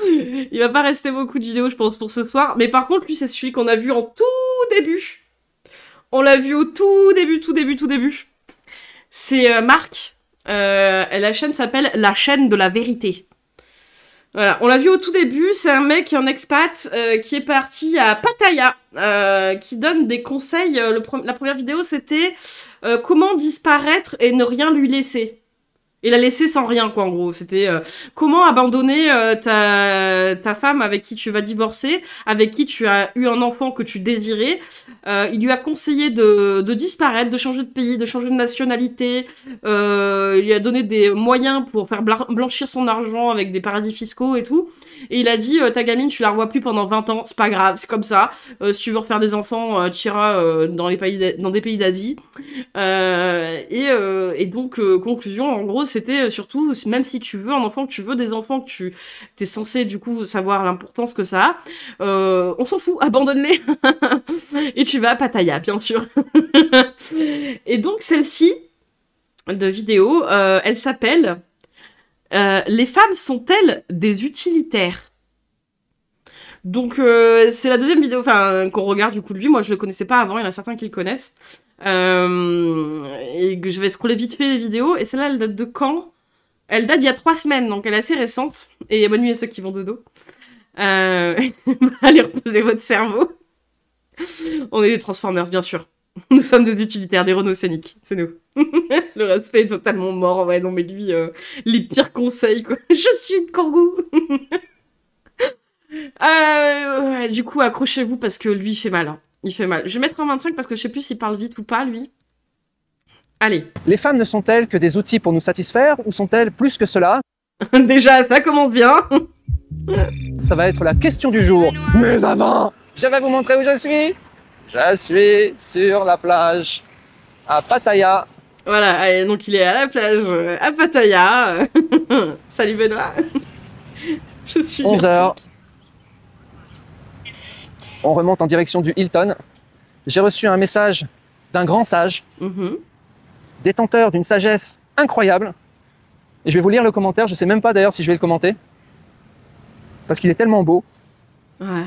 Il va pas rester beaucoup de vidéos, je pense, pour ce soir. Mais par contre, lui, c'est celui qu'on a vu en tout début. On l'a vu au tout début. C'est Marc. Et la chaîne s'appelle La chaîne de la vérité. Voilà, on l'a vu au tout début, c'est un mec en expat qui est parti à Pattaya, qui donne des conseils. La première vidéo, c'était comment disparaître et ne rien lui laisser. Et la laisser sans rien, quoi, en gros. C'était comment abandonner ta femme avec qui tu vas divorcer, avec qui tu as eu un enfant que tu désirais. Il lui a conseillé de disparaître, de changer de pays, de changer de nationalité. Il lui a donné des moyens pour faire blanchir son argent avec des paradis fiscaux et tout. Et il a dit, ta gamine, tu la revois plus pendant 20 ans, c'est pas grave, c'est comme ça. Si tu veux refaire des enfants, tu iras dans des pays d'Asie. Et donc, conclusion, en gros, c'était surtout, même si tu veux un enfant, que tu veux des enfants, que tu es censé, du coup, savoir l'importance que ça a, on s'en fout, abandonne-les. Et tu vas à Pattaya, bien sûr. Et donc, celle-ci, de vidéo, elle s'appelle Les femmes sont-elles des utilitaires? Donc, c'est la deuxième vidéo qu'on regarde du coup de lui. Moi, je le connaissais pas avant, il y en a certains qui le connaissent. Et que je vais scroller vite fait les vidéos. Et celle-là, elle date de quand? Elle date d'il y a 3 semaines, donc elle est assez récente. Et bonne nuit à ceux qui vont dodo. Allez reposer votre cerveau. On est des Transformers, bien sûr. Nous sommes des utilitaires, des Renault Scénic, c'est nous. Le respect est totalement mort. Ouais, non, mais lui, les pires conseils, quoi. Je suis une Kangoo. Ouais, du coup, accrochez-vous parce que lui, il fait mal. Hein. Il fait mal. Je vais mettre un 25 parce que je sais plus s'il parle vite ou pas, lui. Allez. Les femmes ne sont-elles que des outils pour nous satisfaire ou sont-elles plus que cela? Déjà, ça commence bien. Ça va être la question du jour. Mais avant, je vais vous montrer où je suis. Je suis sur la plage à Pattaya. Voilà, allez, donc il est à la plage à Pattaya. Salut Benoît. Je suis 11h. On remonte en direction du Hilton. J'ai reçu un message d'un grand sage, détenteur d'une sagesse incroyable. Et je vais vous lire le commentaire. Je ne sais même pas d'ailleurs si je vais le commenter. Parce qu'il est tellement beau,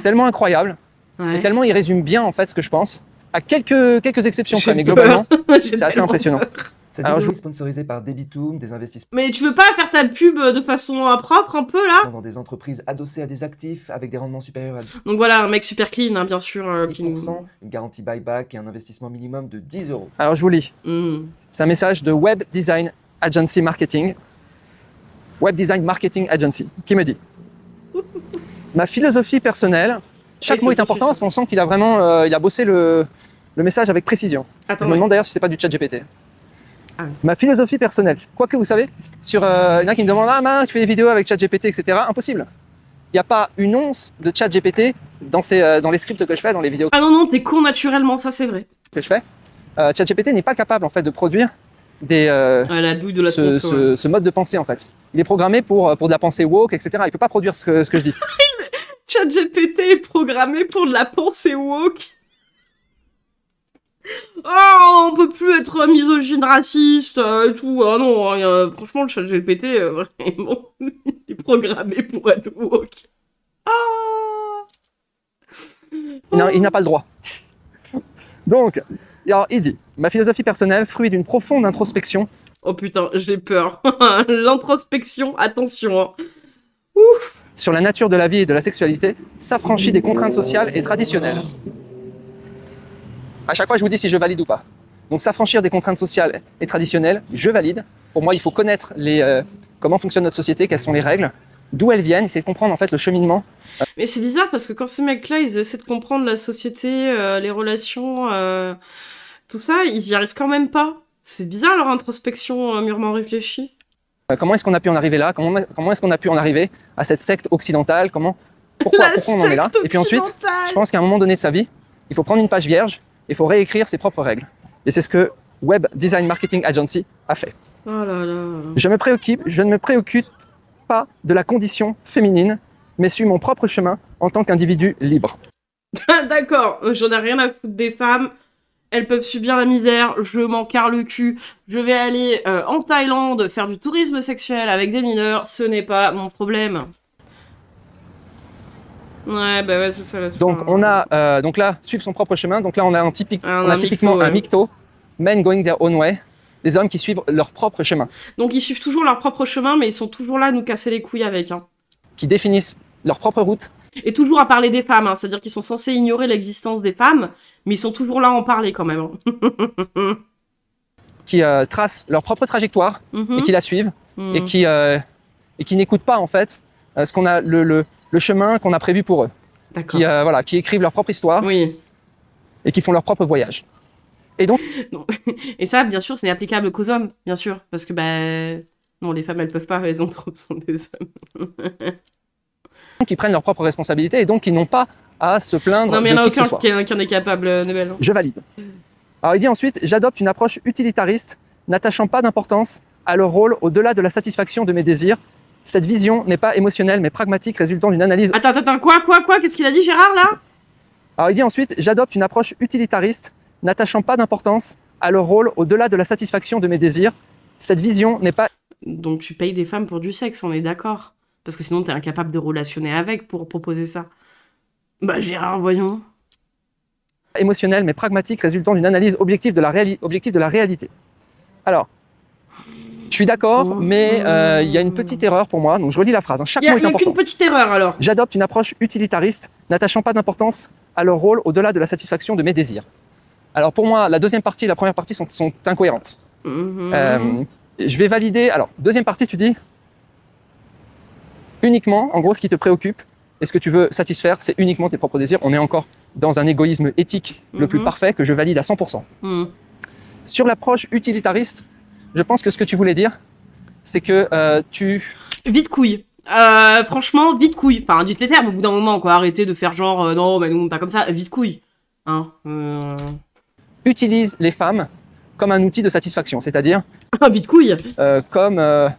tellement incroyable, et tellement il résume bien en fait ce que je pense. À quelques exceptions quand même, mais globalement, c'est assez impressionnant. Cette vidéo est sponsorisée par Debitoum, des investissements Mais tu veux pas faire ta pub de façon propre un peu là? dans des entreprises adossées à des actifs avec des rendements supérieurs à 10%, Donc voilà, un mec super clean, hein, bien sûr. une garantie buyback et un investissement minimum de 10 €. Alors je vous lis. C'est un message de Web Design Agency Marketing. Web Design Marketing Agency, qui me dit: ma philosophie personnelle, chaque mot est important parce qu'on sent qu'il a vraiment il a bossé le message avec précision. Attends, je me demande d'ailleurs si c'est pas du chat GPT. Ma philosophie personnelle, quoique vous savez, il y en a qui me demandent: ah mince, tu fais des vidéos avec chat GPT, etc. Impossible. Il n'y a pas une once de chat GPT dans les scripts que je fais, dans les vidéos Ah non, t'es con naturellement, ça c'est vrai. que je fais. Chat GPT n'est pas capable en fait de produire la douille de la ce mode de pensée en fait. Il est programmé pour de la pensée woke, etc. Il ne peut pas produire ce que je dis. ChatGPT est programmé pour de la pensée woke. Oh, on peut plus être misogyne, raciste et tout. Ah non, franchement, le ChatGPT, vraiment, il est programmé pour être woke. Ah. Non, il n'a pas le droit. Donc, alors, il dit: ma philosophie personnelle, fruit d'une profonde introspection. Oh putain, j'ai peur. L'introspection, attention. Hein. Ouf. Sur la nature de la vie et de la sexualité, s'affranchit des contraintes sociales et traditionnelles. À chaque fois, je vous dis si je valide ou pas. Donc, s'affranchir des contraintes sociales et traditionnelles, je valide. Pour moi, il faut connaître comment fonctionne notre société, quelles sont les règles, d'où elles viennent, essayer de comprendre en fait le cheminement. Mais c'est bizarre parce que quand ces mecs-là, ils essaient de comprendre la société, les relations, tout ça, ils y arrivent quand même pas. C'est bizarre leur introspection mûrement réfléchie. Comment est-ce qu'on a pu en arriver là? Comment est-ce qu'on a pu en arriver à cette secte occidentale? Pourquoi on en est là? Et puis ensuite, je pense qu'à un moment donné de sa vie, il faut prendre une page vierge, il faut réécrire ses propres règles. Et c'est ce que Web Design Marketing Agency a fait. Oh là là. Je ne me préoccupe pas de la condition féminine, mais suis mon propre chemin en tant qu'individu libre. D'accord, j'en ai rien à foutre des femmes. Elles peuvent subir la misère, je m'en carre le cul. Je vais aller en Thaïlande faire du tourisme sexuel avec des mineurs, ce n'est pas mon problème. Ouais, bah ouais, c'est ça. Là, Donc on a, donc là, suivre son propre chemin. Donc là, on a, typiquement un micto, men going their own way, les hommes qui suivent leur propre chemin. Donc ils suivent toujours leur propre chemin, mais ils sont toujours là à nous casser les couilles avec. Hein. Qui définissent leur propre route. Et toujours à parler des femmes, hein. C'est-à-dire qu'ils sont censés ignorer l'existence des femmes, mais ils sont toujours là à en parler quand même. Hein. Qui tracent leur propre trajectoire et qui la suivent et qui n'écoutent pas en fait ce qu'on a le chemin qu'on a prévu pour eux. D'accord. Qui écrivent leur propre histoire et qui font leur propre voyage. Et donc non. Et ça, bien sûr, c'est applicable qu'aux hommes, bien sûr, parce que non, les femmes elles peuvent pas, elles ont trop besoin des hommes. qui prennent leurs propres responsabilités et donc qui n'ont pas à se plaindre. Non, mais il n'y en a aucun qui en est capable, Nebel. Je valide. Alors il dit ensuite, j'adopte une approche utilitariste, n'attachant pas d'importance à leur rôle au-delà de la satisfaction de mes désirs. Cette vision n'est pas émotionnelle mais pragmatique, résultant d'une analyse... Attends, quoi? Qu'est-ce qu'il a dit, Gérard, là? Alors il dit ensuite, j'adopte une approche utilitariste, n'attachant pas d'importance à leur rôle au-delà de la satisfaction de mes désirs. Cette vision n'est pas... Donc tu payes des femmes pour du sexe, on est d'accord? Parce que sinon t'es incapable de relationner avec pour proposer ça. Bah Gérard, voyons. Émotionnelle mais pragmatique, résultant d'une analyse objective de la réalité. Alors, je suis d'accord, mais il y a une petite erreur pour moi, donc je relis la phrase. Hein. Chaque mot est important. Il n'y a qu'une petite erreur alors. J'adopte une approche utilitariste, n'attachant pas d'importance à leur rôle au-delà de la satisfaction de mes désirs. Alors pour moi, la deuxième partie et la première partie sont incohérentes. Je vais valider. Alors, deuxième partie, tu dis uniquement, en gros, ce qui te préoccupe et ce que tu veux satisfaire, c'est uniquement tes propres désirs. On est encore dans un égoïsme éthique le plus parfait que je valide à 100%. Sur l'approche utilitariste, je pense que ce que tu voulais dire, c'est que tu... Vite couille. Franchement, vite couille. Enfin, dites les termes au bout d'un moment, quoi. Arrêtez de faire genre, non, bah non, pas comme ça. Vite couille. Hein Utilise les femmes comme un outil de satisfaction, c'est-à-dire... vite couille. Voilà,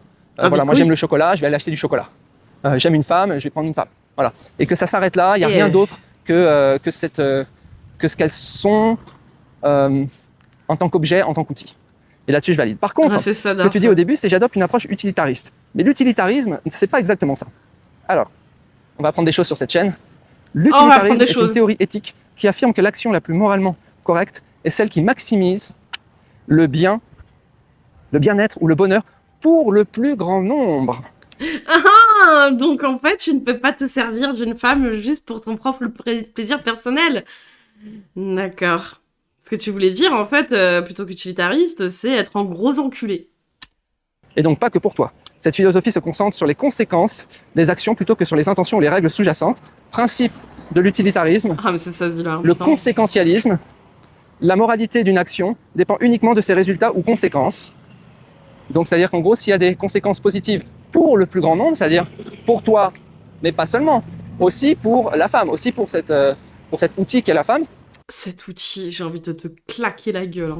moi j'aime le chocolat, je vais aller acheter du chocolat. J'aime une femme, je vais prendre une femme. Voilà. Et que ça s'arrête là, il n'y a rien d'autre que ce qu'elles sont en tant qu'objet, en tant qu'outil. Et là-dessus, je valide. Par contre, ce que tu dis au début, c'est j'adopte une approche utilitariste. Mais l'utilitarisme, c'est pas exactement ça. Alors, on va apprendre des choses sur cette chaîne. L'utilitarisme est une théorie éthique qui affirme que l'action la plus moralement correcte est celle qui maximise le bien-être ou le bonheur pour le plus grand nombre. Donc en fait, tu ne peux pas te servir d'une femme juste pour ton propre plaisir personnel. D'accord. Ce que tu voulais dire, en fait, plutôt qu'utilitariste, c'est être un gros enculé. Et donc pas que pour toi. Cette philosophie se concentre sur les conséquences des actions plutôt que sur les intentions ou les règles sous-jacentes. Principe de l'utilitarisme, mais c'est ça, le conséquentialisme, la moralité d'une action dépend uniquement de ses résultats ou conséquences. Donc c'est-à-dire qu'en gros, s'il y a des conséquences positives pour le plus grand nombre, c'est-à-dire pour toi, mais pas seulement, aussi pour la femme, aussi pour cet outil qu'est la femme. Cet outil, j'ai envie de te claquer la gueule.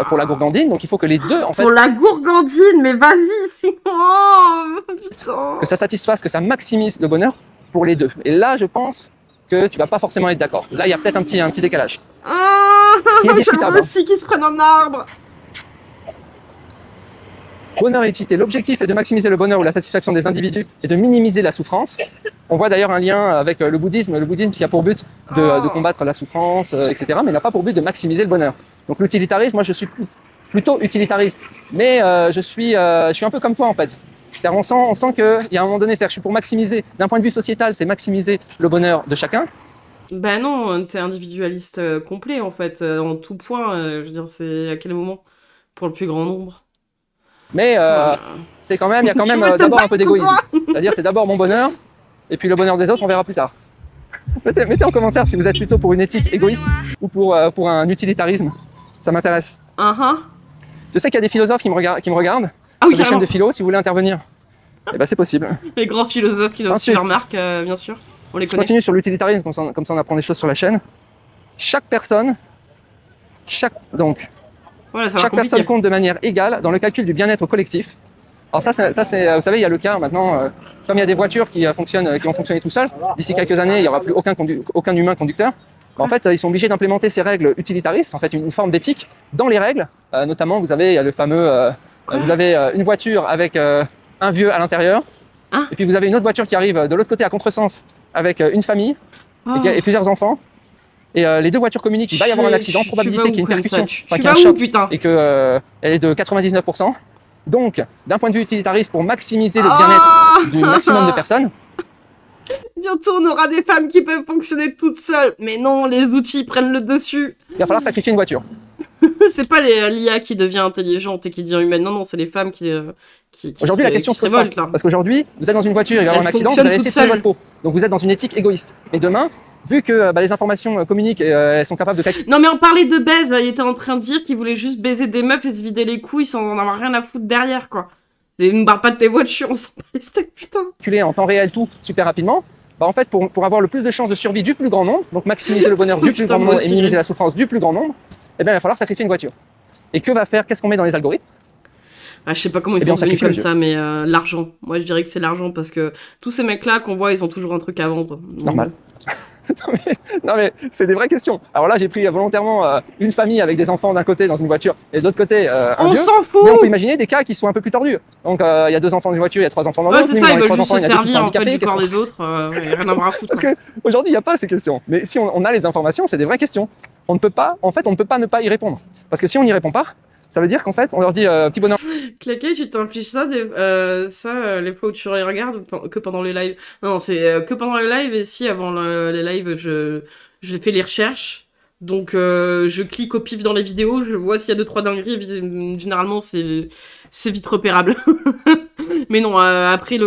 Pour la gourgandine, donc il faut que les deux, en fait... Pour la gourgandine, mais vas-y, putain. Que ça satisfasse, que ça maximise le bonheur pour les deux. Et là, je pense que tu vas pas forcément être d'accord. Là, il y a peut-être un petit décalage. Qui est discutable. Aussi qui se prennent un arbre. Bonheur et utilité. L'objectif est de maximiser le bonheur ou la satisfaction des individus et de minimiser la souffrance. On voit d'ailleurs un lien avec le bouddhisme qui a pour but de combattre la souffrance, etc., mais n'a pas pour but de maximiser le bonheur. Donc l'utilitarisme, moi je suis plutôt utilitariste, mais je suis un peu comme toi en fait. On sent qu'il y a un moment donné, c'est-à-dire que je suis pour maximiser, d'un point de vue sociétal, c'est maximiser le bonheur de chacun. Ben non, t'es individualiste complet en fait, en tout point. Je veux dire, c'est à quel moment pour le plus grand nombre. Mais c'est quand même, il y a quand même d'abord un peu d'égoïsme. C'est-à-dire, c'est d'abord mon bonheur, et puis le bonheur des autres, on verra plus tard. Mettez en commentaire si vous êtes plutôt pour une éthique égoïste ou pour un utilitarisme. Ça m'intéresse. Je sais qu'il y a des philosophes qui me regardent sur des chaînes de philo. Si vous voulez intervenir, eh ben, c'est possible. Les grands philosophes qui doivent suivre Marc, bien sûr. On les connaît. Je continue sur l'utilitarisme, comme ça on apprend des choses sur la chaîne. Chaque personne compte de manière égale dans le calcul du bien-être collectif. Alors ça c'est, vous savez, il y a le cas maintenant, comme il y a des voitures qui vont fonctionner tout seuls, d'ici quelques années, il n'y aura plus aucun humain conducteur. En fait, ils sont obligés d'implémenter ces règles utilitaristes, en fait, une forme d'éthique dans les règles. Notamment, vous avez le fameux, vous avez une voiture avec un vieux à l'intérieur, et puis vous avez une autre voiture qui arrive de l'autre côté à contresens avec une famille et plusieurs enfants. Et les deux voitures communiquent, il va y avoir un accident, probabilité qu'il y ait une percussion, qu'il y ait un choc, putain. et qu'elle est de 99%. Donc, d'un point de vue utilitariste, pour maximiser le bien-être du maximum de personnes, bientôt on aura des femmes qui peuvent fonctionner toutes seules. Mais non, les outils prennent le dessus. il va falloir sacrifier une voiture. C'est pas l'IA qui devient intelligente et qui devient humaine. Non, non, c'est les femmes qui aujourd'hui, la question se révolte là. Parce qu'aujourd'hui, vous êtes dans une voiture, il va y avoir un accident, vous allez laisser sauver votre peau. Donc vous êtes dans une éthique égoïste. Et demain, vu que les informations communiquent et elles sont capables de calculer. Non mais on parlait de baise, là, il était en train de dire qu'il voulait juste baiser des meufs et se vider les couilles sans en avoir rien à foutre derrière, quoi. Et ne parle pas de tes voitures, on s'en bat les steaks, putain. Calculer en temps réel tout super rapidement. Bah en fait, pour avoir le plus de chances de survie du plus grand nombre, donc maximiser le bonheur du plus grand nombre et minimiser la souffrance du plus grand nombre, eh bien il va falloir sacrifier une voiture. Et que va faire, qu'est-ce qu'on met dans les algorithmes? Ah, je sais pas comment ils sont devenus comme ça, mais l'argent. Moi, je dirais que c'est l'argent parce que tous ces mecs-là qu'on voit, ils ont toujours un truc à vendre. Normal. non mais c'est des vraies questions. Alors là, j'ai pris volontairement une famille avec des enfants d'un côté dans une voiture et de l'autre côté un on vieux. s'en fout. Mais on peut imaginer des cas qui sont un peu plus tordus. Donc il y a 2 enfants dans une voiture, il y a 3 enfants dans l'autre. Ouais, c'est ça, ils veulent juste se servir en fait du corps des autres. Rien à voir à foutre. Parce qu'aujourd'hui, il n'y a pas ces questions. Mais si on a les informations, c'est des vraies questions. On ne peut pas, en fait, on ne peut pas ne pas y répondre. Parce que si on n'y répond pas, ça veut dire qu'en fait, on leur dit petit bonheur. Claquet, tu t'impliques ça, les fois où tu les regardes que pendant les lives. Non, c'est que pendant les lives et si avant les lives, je fais les recherches. Donc je clique au pif dans les vidéos, je vois s'il y a 2-3 dingueries. Généralement, c'est vite repérable. Mais non, après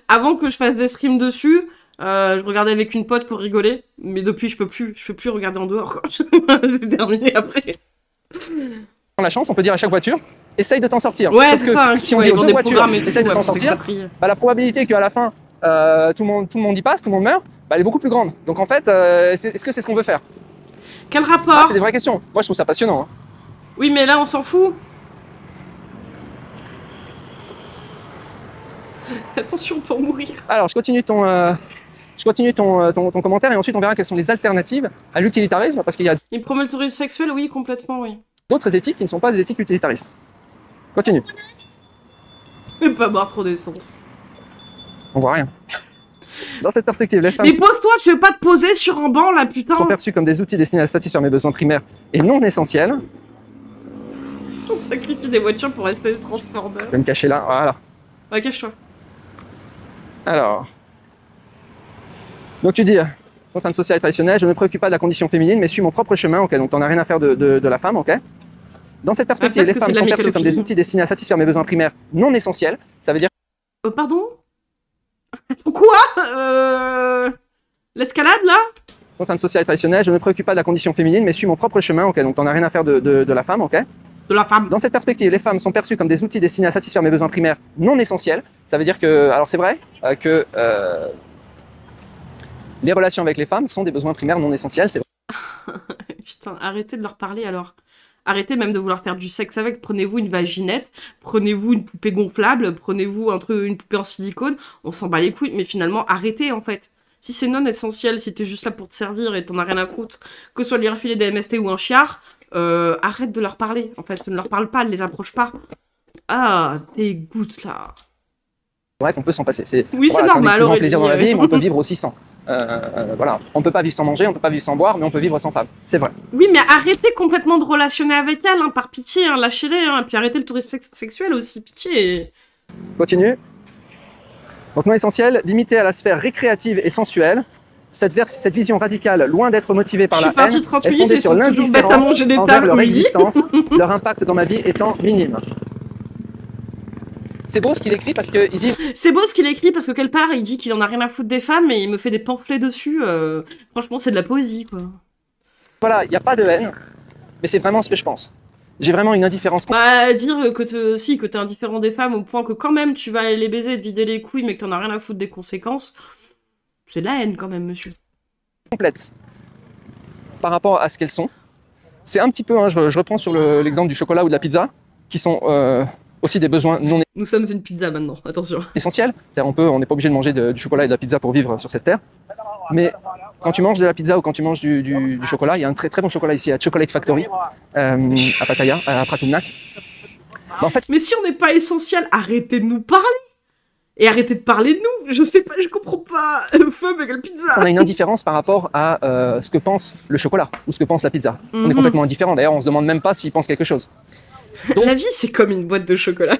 avant que je fasse des streams dessus. Je regardais avec une pote pour rigoler, mais depuis je peux plus regarder en dehors, quoi. C'est terminé après. La chance, on peut dire à chaque voiture, essaye de t'en sortir. Ouais, c'est ça. Si on dit aux deux voitures, essaye de t'en sortir, la probabilité qu'à la fin, tout le monde y passe, tout le monde meurt, elle est beaucoup plus grande. Donc en fait, est-ce que c'est ce qu'on veut faire? Quel rapport? C'est des vraies questions. Moi, je trouve ça passionnant. Hein. Oui, mais là, on s'en fout. Attention pour mourir. Alors, je continue ton commentaire et ensuite on verra quelles sont les alternatives à l'utilitarisme parce qu'il y a... Il promeut le tourisme sexuel, oui, complètement, oui. D'autres éthiques qui ne sont pas des éthiques utilitaristes. Continue. Ne pas boire trop d'essence. On voit rien. Dans cette perspective, les femmes... Mais pose-toi, je veux pas te poser sur un banc, là, putain. ...sont perçues comme des outils destinés à satisfaire mes besoins primaires et non essentiels. On sacrifie des voitures pour rester des transformers. Je vais me cacher là, voilà. Ouais, cache-toi. Alors... Donc tu dis, contrainte sociale et traditionnelle, je ne me préoccupe pas de la condition féminine, mais suis mon propre chemin, ok, donc t'en as rien à faire de la femme, ok. Dans cette perspective, les femmes sont perçues comme des outils destinés à satisfaire mes besoins primaires non essentiels, ça veut dire... pardon? Quoi? L'escalade, là? Contrainte sociale et traditionnelle, je ne me préoccupe pas de la condition féminine, mais suis mon propre chemin, ok, donc t'en as rien à faire de la femme, ok. De la femme. Dans cette perspective, les femmes sont perçues comme des outils destinés à satisfaire mes besoins primaires non essentiels, ça veut dire que... Alors c'est vrai que... les relations avec les femmes sont des besoins primaires non essentiels, c'est vrai. Putain, arrêtez de leur parler alors. Arrêtez même de vouloir faire du sexe avec. Prenez-vous une vaginette, prenez-vous une poupée gonflable, prenez-vous une poupée en silicone. On s'en bat les couilles, mais finalement, arrêtez en fait. Si c'est non essentiel, si t'es juste là pour te servir et t'en as rien à foutre, que ce soit lui refiler des MST ou un chiard, arrête de leur parler. En fait, ne leur parle pas, ne les approche pas. Ah, dégoûte là. C'est vrai qu'on peut s'en passer. Oui, c'est normal. C'est un plaisir dans la vie, mais on peut vivre aussi sans. Voilà, on peut pas vivre sans manger, on peut pas vivre sans boire, mais on peut vivre sans femme. C'est vrai. Oui, mais arrêtez complètement de relationner avec elle, hein, par pitié, hein, lâchez-les, hein, et puis arrêtez le tourisme sexuel aussi, pitié. Continue. Donc non essentiel, limité à la sphère récréative et sensuelle. Cette vision radicale, loin d'être motivée par la haine, est fondée sur l'indifférence envers leur existence, leur impact dans ma vie étant minime. C'est beau ce qu'il écrit parce que il dit... C'est beau ce qu'il écrit parce que quelque part il dit qu'il en a rien à foutre des femmes et il me fait des pamphlets dessus. Franchement c'est de la poésie quoi. Voilà, il n'y a pas de haine, mais c'est vraiment ce que je pense. J'ai vraiment une indifférence. Bah dire que t'es indifférent des femmes au point que quand même tu vas aller les baiser et te vider les couilles mais que t'en as rien à foutre des conséquences, c'est de la haine quand même monsieur. Complète. Par rapport à ce qu'elles sont. C'est un petit peu, hein, je reprends sur l'exemple du chocolat ou de la pizza, qui sont... aussi des besoins non Nous sommes une pizza maintenant, attention. Essentiels. On n'est pas obligé de manger du chocolat et de la pizza pour vivre sur cette terre. Mais quand tu manges de la pizza ou quand tu manges du chocolat, il y a un très très bon chocolat ici à Chocolate Factory, à Pattaya, à Pratumnak. Bah, en fait... Mais si on n'est pas essentiel, arrêtez de nous parler. Et arrêtez de parler de nous. Je sais pas, je comprends pas. Femme égale pizza. On a une indifférence par rapport à ce que pense le chocolat ou ce que pense la pizza. On est complètement indifférent. D'ailleurs, on se demande même pas s'ils pensent quelque chose. Donc, la vie, c'est comme une boîte de chocolat.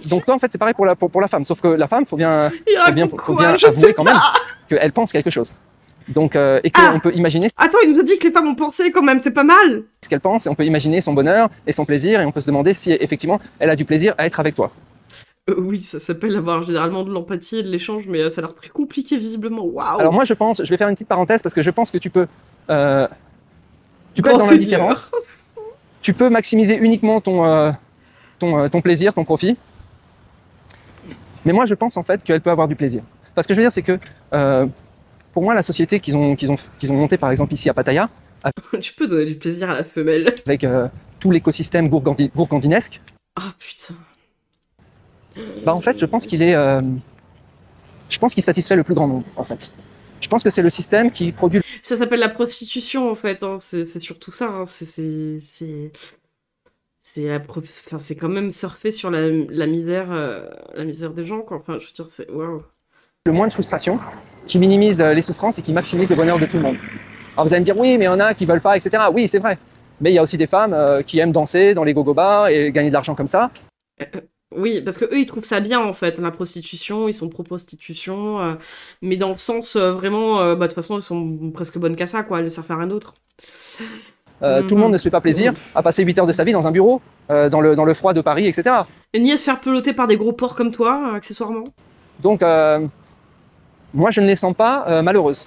Donc toi, en fait, c'est pareil pour la femme. Sauf que la femme, faut bien avouer quand même qu'elle pense quelque chose. Donc, et qu'on peut imaginer... Attends, il nous a dit que les femmes ont pensé quand même, c'est pas mal. Ce qu'elle pense, et on peut imaginer son bonheur et son plaisir, et on peut se demander si effectivement elle a du plaisir à être avec toi. Oui, ça s'appelle avoir généralement de l'empathie et de l'échange, mais ça a l'air très compliqué visiblement. Waouh. Alors moi, je vais faire une petite parenthèse parce que je pense que tu peux être dans l'indifférence. Tu peux maximiser uniquement ton plaisir, ton profit. Mais moi, je pense en fait qu'elle peut avoir du plaisir. Parce que je veux dire, c'est que pour moi, la société qu'ils ont montée par exemple ici à Pattaya, tu peux donner du plaisir à la femelle. Avec tout l'écosystème gourgandinesque. Ah putain. Bah en fait, je pense qu'il satisfait le plus grand nombre, en fait. Je pense que c'est le système qui produit... Ça s'appelle la prostitution, en fait. Hein. C'est surtout ça. Hein. C'est quand même surfer sur la misère des gens, quoi. Enfin, je veux dire, c'est... Waouh. Le moins de frustration, qui minimise les souffrances et qui maximise le bonheur de tout le monde. Alors vous allez me dire, oui, mais il y en a qui veulent pas, etc. Oui, c'est vrai. Mais il y a aussi des femmes qui aiment danser dans les go-go-bars et gagner de l'argent comme ça. Oui, parce que eux ils trouvent ça bien en fait, la prostitution, ils sont pro-prostitution, mais dans le sens vraiment, de toute façon elles sont presque bonnes qu'à ça, quoi, elles ne servent à rien d'autre. Tout le monde ne se fait pas plaisir à passer 8 heures de sa vie dans un bureau, dans le froid de Paris, etc. Et ni à se faire peloter par des gros porcs comme toi, accessoirement. Donc, moi je ne les sens pas malheureuses.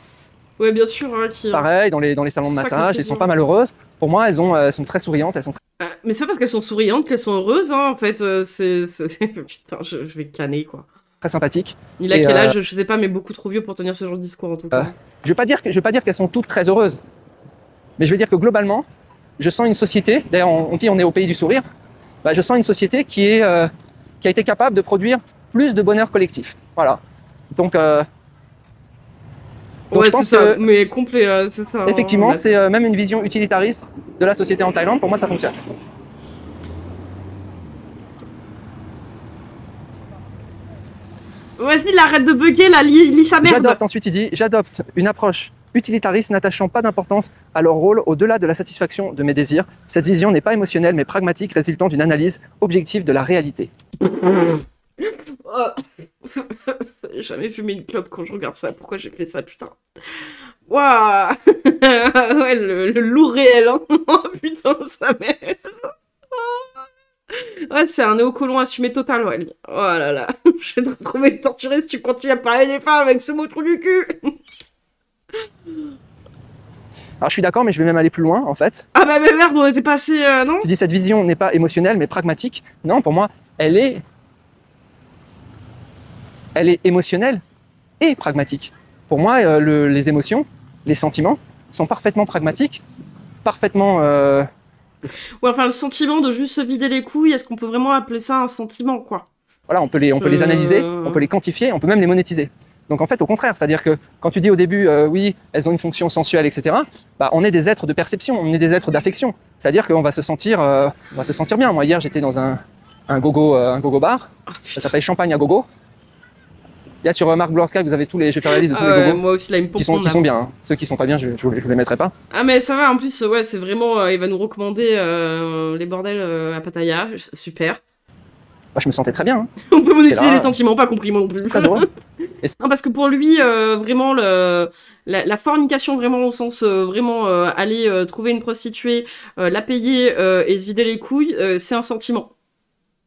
Ouais, bien sûr. Hein, pareil, dans les salons de massage, elles ne sont pas malheureuses. Pour moi, elles sont très souriantes, elles sont très... Mais c'est pas parce qu'elles sont souriantes qu'elles sont heureuses, hein, en fait. Putain, je vais canner, quoi. Très sympathique. Il a quel âge, je sais pas, mais beaucoup trop vieux pour tenir ce genre de discours, en tout cas. Je vais pas dire qu'elles sont toutes très heureuses. Mais je veux dire que globalement, je sens une société, d'ailleurs on dit on est au pays du sourire, je sens une société qui a été capable de produire plus de bonheur collectif. Voilà. Donc ouais, je pense ça, mais complet, c'est ça. Effectivement, c'est même une vision utilitariste de la société en Thaïlande. Pour moi, ça fonctionne. Vas-y, il arrête de bugger, là, lis sa merde. Ensuite il dit, j'adopte une approche utilitariste n'attachant pas d'importance à leur rôle au-delà de la satisfaction de mes désirs. Cette vision n'est pas émotionnelle, mais pragmatique, résultant d'une analyse objective de la réalité. J'ai jamais fumé une clope quand je regarde ça. Pourquoi j'ai fait ça, putain? Waouh. Ouais, le loup réel, hein. Oh, putain, ça m'aide. Ouais, c'est un néocolon assumé total, ouais. Oh là là. Je vais te retrouver torturé si tu continues à parler des femmes avec ce mot trou du cul. Alors je suis d'accord, mais je vais même aller plus loin, en fait. Ah bah mais merde, on était passé, non? Tu dis cette vision n'est pas émotionnelle, mais pragmatique. Non, pour moi, elle est émotionnelle et pragmatique. Pour moi, les émotions, les sentiments sont parfaitement pragmatiques, parfaitement... Ouais, enfin, le sentiment de juste se vider les couilles, est-ce qu'on peut vraiment appeler ça un sentiment, quoi? Voilà, on peut les analyser, on peut les quantifier, on peut même les monétiser. Donc en fait, au contraire, c'est-à-dire que quand tu dis au début, oui, elles ont une fonction sensuelle, etc., on est des êtres de perception, on est des êtres d'affection. C'est-à-dire qu'on va se sentir bien. Moi, hier, j'étais dans un gogo bar, ça s'appelle Champagne à gogo. Il y a sur Mark Blorska, vous avez tous les... Je vais faire la liste de tous les gogos. Moi aussi, là, il me pompe qui sont bien. Hein. Ceux qui sont pas bien, je vous les mettrai pas. Ah, mais ça va, en plus, ouais, c'est vraiment... il va nous recommander les bordels à Pattaya. Super. Je me sentais très bien. Hein. On peut monétiser les sentiments, pas compris, moi non plus. Très heureux. Non, parce que pour lui, vraiment, la fornication, vraiment, au sens, aller trouver une prostituée, la payer et se vider les couilles, c'est un sentiment.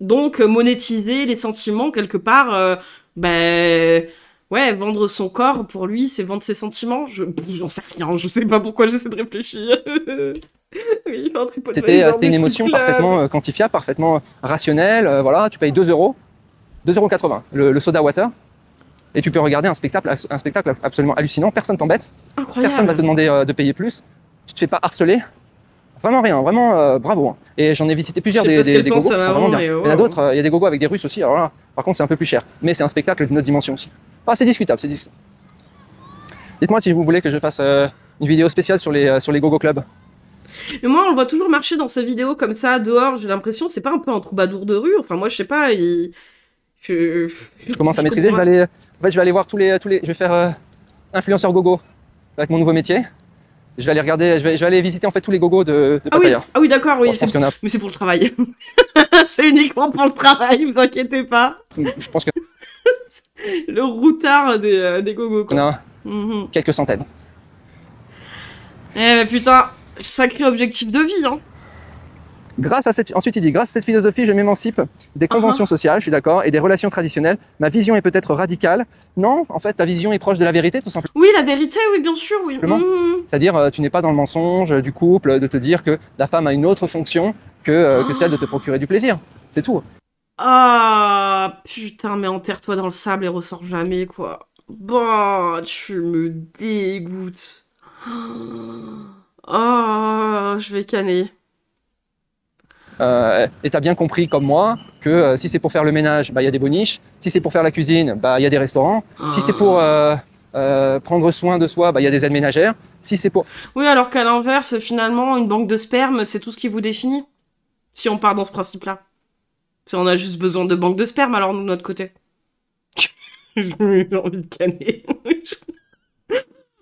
Donc, monétiser les sentiments, quelque part... ouais, vendre son corps, pour lui, c'est vendre ses sentiments. J'en sais rien, je sais pas pourquoi j'essaie de réfléchir. Oui, c'était une émotion parfaitement quantifiable, parfaitement rationnelle. Voilà, tu payes 2 €, 2,80 €, le soda water, et tu peux regarder un spectacle absolument hallucinant. Personne t'embête, personne va te demander de payer plus, tu te fais pas harceler. Vraiment rien, vraiment bravo. Hein. Et j'en ai visité plusieurs des gogos qui sont vraiment bien. Il y en a d'autres, il y a des gogos avec des Russes aussi, alors là, par contre c'est un peu plus cher. Mais c'est un spectacle d'une autre dimension aussi. Ah, c'est discutable, c'est discutable. Dites-moi si vous voulez que je fasse une vidéo spéciale sur les gogo clubs. Mais moi, on le voit toujours marcher dans ces vidéos comme ça, dehors, j'ai l'impression, c'est pas un peu un troubadour de rue? Enfin, moi, je sais pas, il Je commence à maîtriser. Je vais aller, en fait, je vais aller voir tous les, je vais faire influenceur gogo avec mon nouveau métier. Je vais aller regarder, je vais aller visiter en fait tous les gogos de Pattaya. Ah oui, d'accord, oui. Bon, Mais c'est pour le travail. C'est uniquement pour le travail, vous inquiétez pas. Je pense que le routard des gogos, quoi. on a quelques centaines. Eh putain, sacré objectif de vie, hein. Ensuite, il dit, grâce à cette philosophie, je m'émancipe des conventions sociales, je suis d'accord, et des relations traditionnelles. Ma vision est peut-être radicale. Non, en fait, ta vision est proche de la vérité, tout simplement. Oui, la vérité, oui, bien sûr, oui. C'est-à-dire, tu n'es pas dans le mensonge du couple, de te dire que la femme a une autre fonction que celle de te procurer du plaisir. C'est tout. Ah, putain, mais enterre-toi dans le sable et ressors jamais, quoi. Bah, tu me dégoûtes. Oh, je vais canner. Et tu as bien compris, comme moi, que si c'est pour faire le ménage, bah, y a des boniches. Si c'est pour faire la cuisine, bah, y a des restaurants. Si c'est pour prendre soin de soi, bah, y a des aides ménagères. Si c'est pour... Oui, alors qu'à l'inverse, finalement, une banque de sperme, c'est tout ce qui vous définit. Si on part dans ce principe-là. Si on a juste besoin de banque de sperme, alors nous, de notre côté. J'ai envie de canner.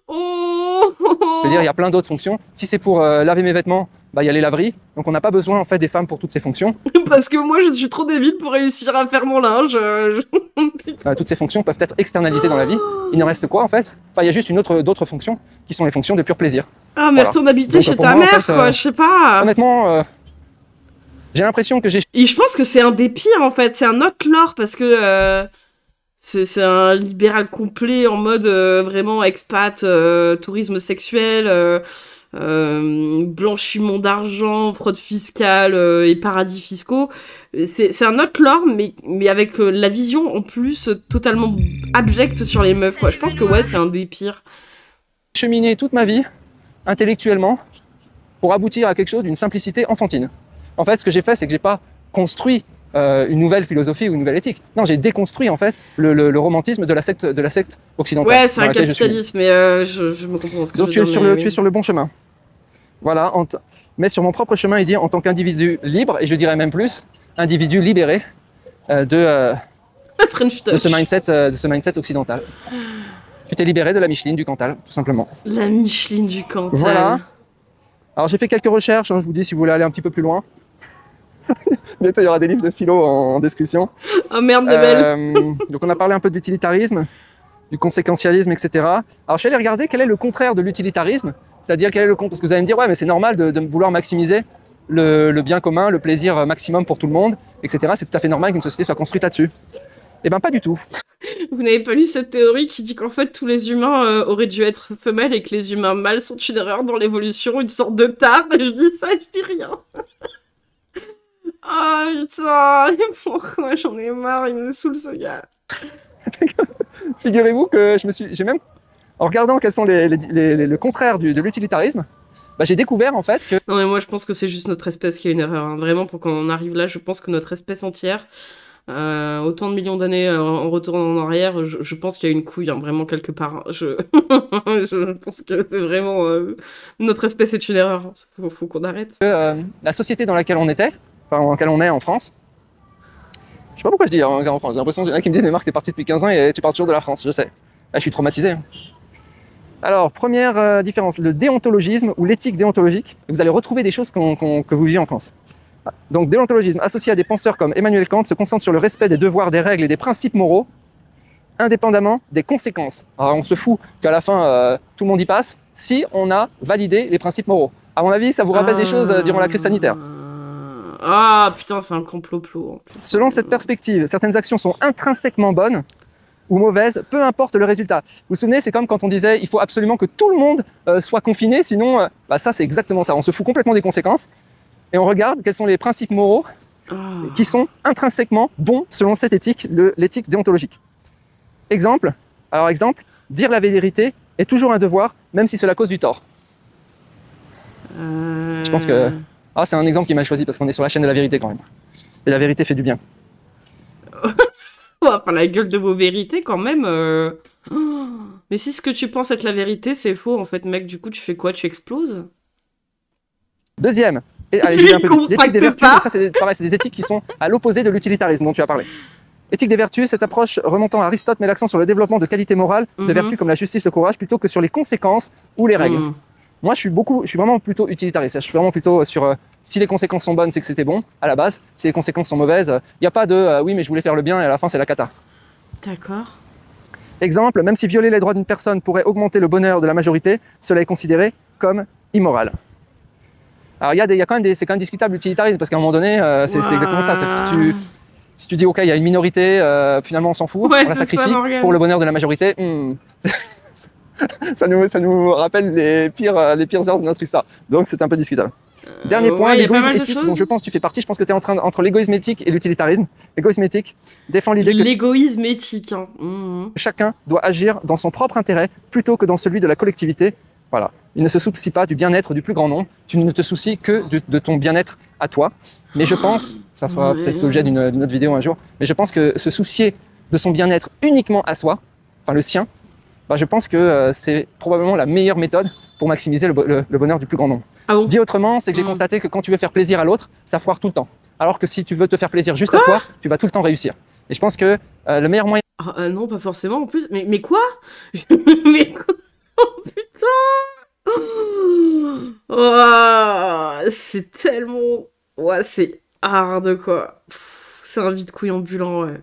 Oh, C'est-à-dire, il y a plein d'autres fonctions. Si c'est pour laver mes vêtements, bah, y a les laveries. Donc, on n'a pas besoin en fait des femmes pour toutes ces fonctions. Parce que moi, je suis trop débile pour réussir à faire mon linge. Toutes ces fonctions peuvent être externalisées dans la vie. Il ne reste quoi en fait? Enfin, il y a juste d'autres fonctions qui sont les fonctions de pur plaisir. Ah, mais retourne habiter chez ta mère, en fait, quoi. Je sais pas. Honnêtement, j'ai l'impression que j'ai... Et je pense que c'est un des pires, en fait. C'est un autre lore, parce que... C'est un libéral complet en mode vraiment expat, tourisme sexuel, blanchiment d'argent, fraude fiscale et paradis fiscaux. C'est un autre lore, mais avec la vision en plus totalement abjecte sur les meufs, quoi. Je pense que ouais, c'est un des pires. J'ai cheminé toute ma vie, intellectuellement, pour aboutir à quelque chose d'une simplicité enfantine. En fait, ce que j'ai fait, c'est que j'ai pas construit une nouvelle philosophie ou une nouvelle éthique. Non, j'ai déconstruit en fait le romantisme de la secte occidentale. Ouais, c'est un capitalisme, mais je me comprends ce que donc tu veux dire. Tu es sur le bon chemin. Voilà, mais sur mon propre chemin, il dit en tant qu'individu libre, et je dirais même plus, individu libéré de ce mindset occidental. Tu t'es libéré de la Micheline du Cantal, tout simplement. La Micheline du Cantal. Voilà. Alors j'ai fait quelques recherches, hein, je vous dis si vous voulez aller un petit peu plus loin. Bientôt, il y aura des livres de philo en description. Oh merde, de belle. Donc on a parlé un peu d'utilitarisme, du conséquentialisme, etc. Alors je suis allé regarder quel est le contraire de l'utilitarisme, c'est-à-dire quel est le contraire, parce que vous allez me dire, ouais, mais c'est normal de vouloir maximiser le bien commun, le plaisir maximum pour tout le monde, etc. C'est tout à fait normal qu'une société soit construite là-dessus. Eh ben pas du tout. Vous n'avez pas lu cette théorie qui dit qu'en fait tous les humains auraient dû être femelles et que les humains mâles sont une erreur dans l'évolution, une sorte de tare. Je dis ça, je dis rien. Oh putain, pourquoi j'en ai marre, il me saoule ce gars. Figurez-vous que j'ai même, en regardant quels sont le contraire de l'utilitarisme, bah, j'ai découvert en fait que... Non mais moi je pense que c'est juste notre espèce qui a une erreur, hein. Vraiment pour qu'on en arrive là, je pense que notre espèce entière, autant de millions d'années en retournant en arrière, je pense qu'il y a une couille, hein, vraiment quelque part. Hein. Je pense que c'est vraiment... notre espèce est une erreur, faut qu'on arrête. La société dans laquelle on était, enfin dans laquelle on est en France, je sais pas pourquoi je dis en France, j'ai l'impression qu'il y en a qui me disent mais Marc t'es parti depuis 15 ans et tu parles toujours de la France, je sais. Là je suis traumatisé. Alors première différence, le déontologisme ou l'éthique déontologique, vous allez retrouver des choses que vous vivez en France. Donc déontologisme associé à des penseurs comme Emmanuel Kant se concentre sur le respect des devoirs, des règles et des principes moraux, indépendamment des conséquences. Alors on se fout qu'à la fin tout le monde y passe si on a validé les principes moraux. À mon avis ça vous rappelle des choses durant la crise sanitaire. Ah putain, c'est un complot. Selon cette perspective, certaines actions sont intrinsèquement bonnes ou mauvaises, peu importe le résultat. Vous vous souvenez, c'est comme quand on disait il faut absolument que tout le monde soit confiné, sinon, bah ça c'est exactement ça. On se fout complètement des conséquences et on regarde quels sont les principes moraux qui sont intrinsèquement bons selon cette éthique, l'éthique déontologique. Exemple, dire la vérité est toujours un devoir, même si cela cause du tort. Je pense que... Ah, c'est un exemple qui m'a choisi parce qu'on est sur la chaîne de la vérité quand même. Et la vérité fait du bien. Enfin, la gueule de vos vérités quand même. Mais si ce que tu penses être la vérité, c'est faux en fait, mec, du coup tu fais quoi? Tu exploses? Deuxième. Et allez, j'ai un peu l'éthique des vertus, ça c'est pareil, c'est des éthiques qui sont à l'opposé de l'utilitarisme dont tu as parlé. Éthique des vertus, cette approche remontant à Aristote met l'accent sur le développement de qualités morales, de vertus comme la justice, le courage, plutôt que sur les conséquences ou les règles. Moi, je suis vraiment plutôt utilitariste. Je suis vraiment plutôt sur si les conséquences sont bonnes, c'est que c'était bon à la base. Si les conséquences sont mauvaises, il n'y a pas de oui, mais je voulais faire le bien et à la fin, c'est la cata. D'accord. Exemple, même si violer les droits d'une personne pourrait augmenter le bonheur de la majorité, cela est considéré comme immoral. Alors, c'est quand même discutable l'utilitarisme parce qu'à un moment donné, c'est exactement ça. Si tu dis ok, il y a une minorité, finalement on s'en fout, on la sacrifie pour le bonheur de la majorité. Ça nous rappelle les pires heures de notre histoire. Donc c'est un peu discutable. Dernier point, l'égoïsme éthique, dont je pense que tu fais partie. Je pense que tu es entre l'égoïsme éthique et l'utilitarisme. L'égoïsme éthique défend l'idée que l'égoïsme éthique, hein. Chacun doit agir dans son propre intérêt plutôt que dans celui de la collectivité. Voilà. Il ne se soucie pas du bien-être du plus grand nombre. Tu ne te soucies que de ton bien-être à toi. Mais je pense, ça fera peut-être l'objet d'une autre vidéo un jour, mais je pense que se soucier de son bien-être uniquement à soi, enfin le sien, bah, je pense que c'est probablement la meilleure méthode pour maximiser le bonheur du plus grand nombre. Ah bon? Dit autrement, c'est que j'ai constaté que quand tu veux faire plaisir à l'autre, ça foire tout le temps. Alors que si tu veux te faire plaisir juste à toi, tu vas tout le temps réussir. Et je pense que le meilleur moyen... non, pas forcément en plus. Mais quoi? Mais quoi? Oh putain! Oh, c'est tellement... Ouais, c'est hard quoi. C'est un vide-couille ambulant, ouais.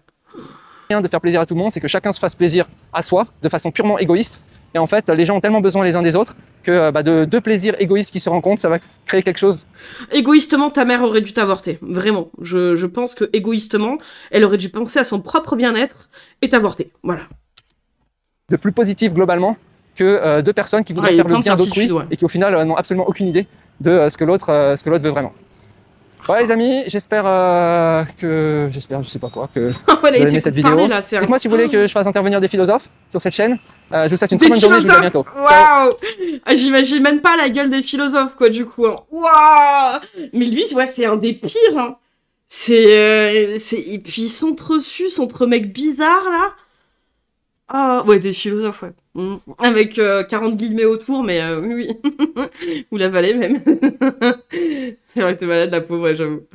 De faire plaisir à tout le monde, c'est que chacun se fasse plaisir à soi, de façon purement égoïste. Et en fait, les gens ont tellement besoin les uns des autres que de deux plaisirs égoïstes qui se rencontrent, ça va créer quelque chose. Égoïstement, ta mère aurait dû t'avorter. Vraiment. Je pense que égoïstement, elle aurait dû penser à son propre bien-être et t'avorter. Voilà. De plus positif globalement que deux personnes qui voudraient faire le bien d'autrui et qui au final n'ont absolument aucune idée de ce que l'autre veut vraiment. Ouais les amis, j'espère je sais pas quoi, que vous avez aimé cette vidéo. Dites-moi si vous voulez que je fasse intervenir des philosophes sur cette chaîne. Je vous souhaite une très bonne journée, je vous dis à bientôt. Waouh! J'imagine même pas la gueule des philosophes quoi du coup. Waouh! Mais lui, ouais, c'est un des pires. Hein. Et puis s'entresuce entre mecs bizarres là. Ah ouais, des philosophes, ouais. Avec 40 guillemets autour, mais oui. Ou la vallée même. C'est vrai que t'es malade la pauvre, ouais, j'avoue.